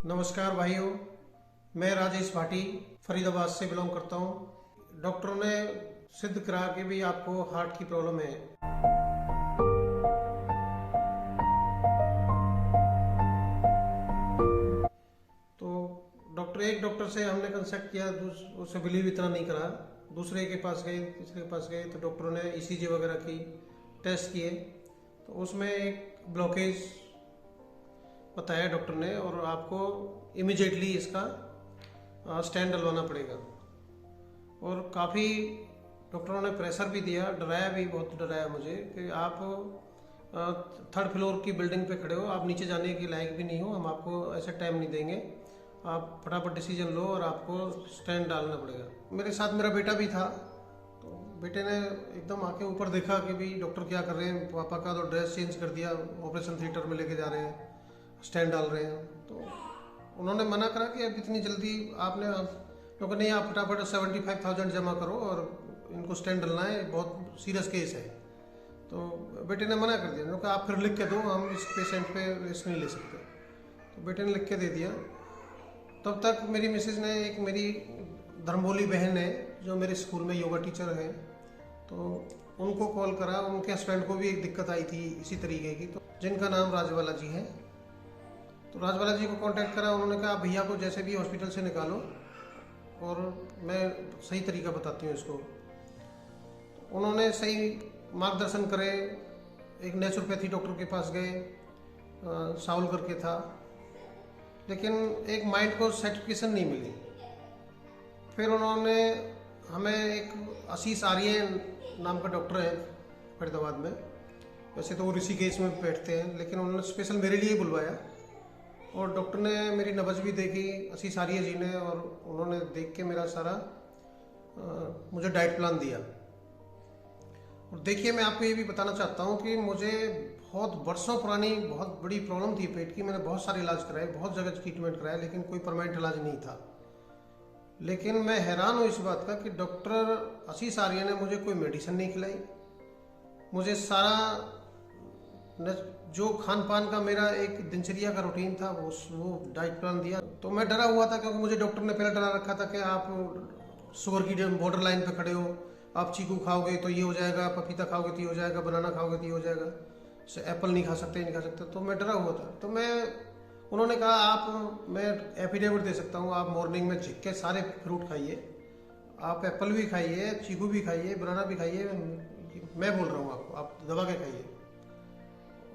नमस्कार भाइयों, मैं राजेश भाटी फरीदाबाद से बिलोंग करता हूँ। डॉक्टरों ने सिद्ध करा कि भी आपको हार्ट की प्रॉब्लम है। तो एक डॉक्टर से हमने कंसल्ट किया, उससे बिलीव इतना नहीं करा। दूसरे के पास गए, तीसरे के पास गए, तो डॉक्टरों ने ईसीजी वगैरह की, टेस्ट किए, तो उसमें एक ब्लॉकेज बताया डॉक्टर ने, और आपको इमिजिएटली इसका स्टैंड डलवाना पड़ेगा। और काफ़ी डॉक्टरों ने प्रेशर भी दिया, डराया भी, बहुत डराया मुझे कि आप थर्ड फ्लोर की बिल्डिंग पे खड़े हो, आप नीचे जाने के लायक भी नहीं हो, हम आपको ऐसा टाइम नहीं देंगे, आप फटाफट डिसीजन लो और आपको स्टैंड डालना पड़ेगा। मेरे साथ मेरा बेटा भी था, तो बेटे ने एकदम आके ऊपर देखा कि भी डॉक्टर क्या कर रहे हैं। पापा का तो ड्रेस चेंज कर दिया, ऑपरेशन थिएटर में लेके जा रहे हैं, स्टैंड डाल रहे हैं। तो उन्होंने मना करा कि अब इतनी जल्दी आपने, क्योंकि नहीं, आप फटाफट 75,000 जमा करो और इनको स्टैंड डलना है, बहुत सीरियस केस है। तो बेटे ने मना कर दिया, क्योंकि आप फिर लिख के दो, हम इस पेशेंट पे रिस्क नहीं ले सकते। तो बेटे ने लिख के दे दिया। तब तक मेरी मिसेज ने, एक मेरी धर्मबोली बहन है जो मेरे स्कूल में योगा टीचर है, तो उनको कॉल करा। उनके हस्बैंड को भी एक दिक्कत आई थी इसी तरीके की, तो जिनका नाम राजवाला जी है। तो राजवाला जी को कांटेक्ट करा। उन्होंने कहा भैया को जैसे भी हॉस्पिटल से निकालो और मैं सही तरीका बताती हूँ इसको। तो उन्होंने सही मार्गदर्शन करे। एक नेचुरोपैथी डॉक्टर के पास गए, साउल करके था, लेकिन एक माइंड को सर्टिफिकेशन नहीं मिली। फिर उन्होंने हमें, एक आशीष आर्य नाम का डॉक्टर है फरीदाबाद में, वैसे तो वो ऋषिकेश में बैठते हैं, लेकिन उन्होंने स्पेशल मेरे लिए बुलवाया। और डॉक्टर ने मेरी नब्ज भी देखी, आशीष आर्य जी ने, और उन्होंने देख के मेरा सारा मुझे डाइट प्लान दिया। और देखिए, मैं आपको ये भी बताना चाहता हूँ कि मुझे बहुत वर्षों पुरानी बहुत बड़ी प्रॉब्लम थी पेट की। मैंने बहुत सारे इलाज कराए, बहुत जगह ट्रीटमेंट कराया, लेकिन कोई परमानेंट इलाज नहीं था। लेकिन मैं हैरान हूँ इस बात का कि डॉक्टर आशीष आर्य ने मुझे कोई मेडिसिन नहीं खिलाई। मुझे सारा जो खान पान का मेरा एक दिनचर्या का रूटीन था वो डाइट प्लान दिया। तो मैं डरा हुआ था, क्योंकि मुझे डॉक्टर ने पहले डरा रखा था कि आप शुगर की बॉर्डर लाइन पे खड़े हो, आप चीकू खाओगे तो ये हो जाएगा, पपीता खाओगे तो ये हो जाएगा, बनाना खाओगे तो ये हो जाएगा, एप्पल नहीं खा सकते। तो मैं डरा हुआ था। तो उन्होंने कहा मैं एफिडेविट दे सकता हूँ, आप मॉर्निंग में झिक के सारे फ्रूट खाइए, आप एप्पल भी खाइए, चीकू भी खाइए, बनाना भी खाइए, मैं बोल रहा हूँ आपको, आप दबा के खाइए।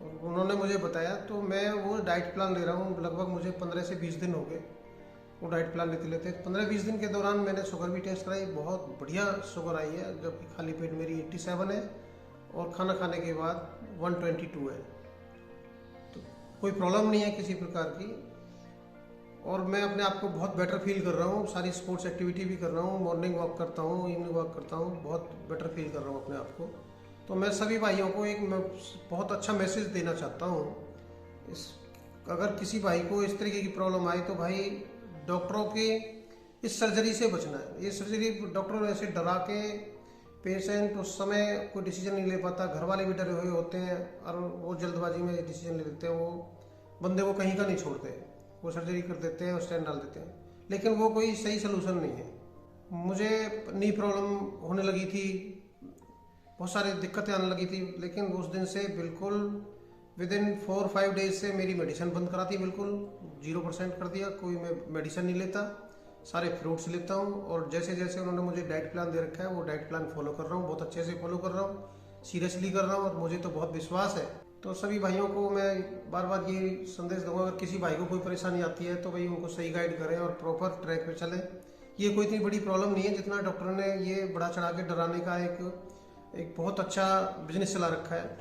उन्होंने मुझे बताया, तो मैं वो डाइट प्लान ले रहा हूँ। लगभग मुझे 15 से 20 दिन हो गए वो डाइट प्लान लेते 15-20 दिन के दौरान मैंने शुगर भी टेस्ट कराई, बहुत बढ़िया शुगर आई है, जबकि खाली पेट मेरी 87 है और खाना खाने के बाद 122 है। तो कोई प्रॉब्लम नहीं है किसी प्रकार की, और मैं अपने आप को बहुत बेटर फील कर रहा हूँ। सारी स्पोर्ट्स एक्टिविटी भी कर रहा हूँ, मॉर्निंग वॉक करता हूँ, इवनिंग वॉक करता हूँ, बहुत बेटर फील कर रहा हूँ अपने आप को। तो मैं सभी भाइयों को एक बहुत अच्छा मैसेज देना चाहता हूँ। अगर किसी भाई को इस तरीके की प्रॉब्लम आए तो भाई डॉक्टरों की इस सर्जरी से बचना है। ये सर्जरी डॉक्टर ऐसे डरा के पेशेंट उस समय कोई डिसीजन नहीं ले पाता, घर वाले भी डरे हुए होते हैं और वो जल्दबाजी में डिसीजन ले लेते हैं, वो बंदे को कहीं का नहीं छोड़ते, वो सर्जरी कर देते हैं और स्टेंट डाल देते हैं, लेकिन वो कोई सही सलूशन नहीं है। मुझे नी प्रॉब्लम होने लगी थी, बहुत सारी दिक्कतें आने लगी थी, लेकिन उस दिन से बिल्कुल विदिन 4-5 डेज से मेरी मेडिसिन बंद करा दी, बिल्कुल 0% कर दिया। कोई मैं मेडिसिन नहीं लेता, सारे फ्रूट्स लेता हूँ, और जैसे जैसे उन्होंने मुझे डाइट प्लान दे रखा है वो डाइट प्लान फॉलो कर रहा हूँ, बहुत अच्छे से फॉलो कर रहा हूँ, सीरियसली कर रहा हूँ, और मुझे तो बहुत विश्वास है। तो सभी भाइयों को मैं बार बार ये संदेश दूंगा, अगर किसी भाई को कोई परेशानी आती है तो भाई उनको सही गाइड करें और प्रॉपर ट्रैक पे चलें। ये कोई इतनी बड़ी प्रॉब्लम नहीं है जितना डॉक्टर ने ये बढ़ा चढ़ा के डराने का एक बहुत अच्छा बिजनेस चला रखा है।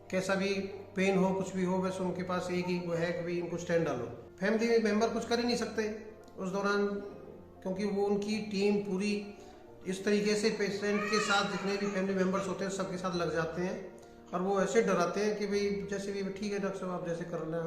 कैसा भी पेन हो, कुछ भी हो, बस उनके पास एक ही वो है कि भाई इनको स्टैंड डालो। फैमिली मेंबर कुछ कर ही नहीं सकते उस दौरान, क्योंकि वो उनकी टीम पूरी इस तरीके से पेशेंट के साथ, जितने भी फैमिली मेंबर्स होते हैं सबके साथ लग जाते हैं, और वो ऐसे डराते हैं कि भाई जैसे भी ठीक है डॉक्टर साहब, आप जैसे करना है।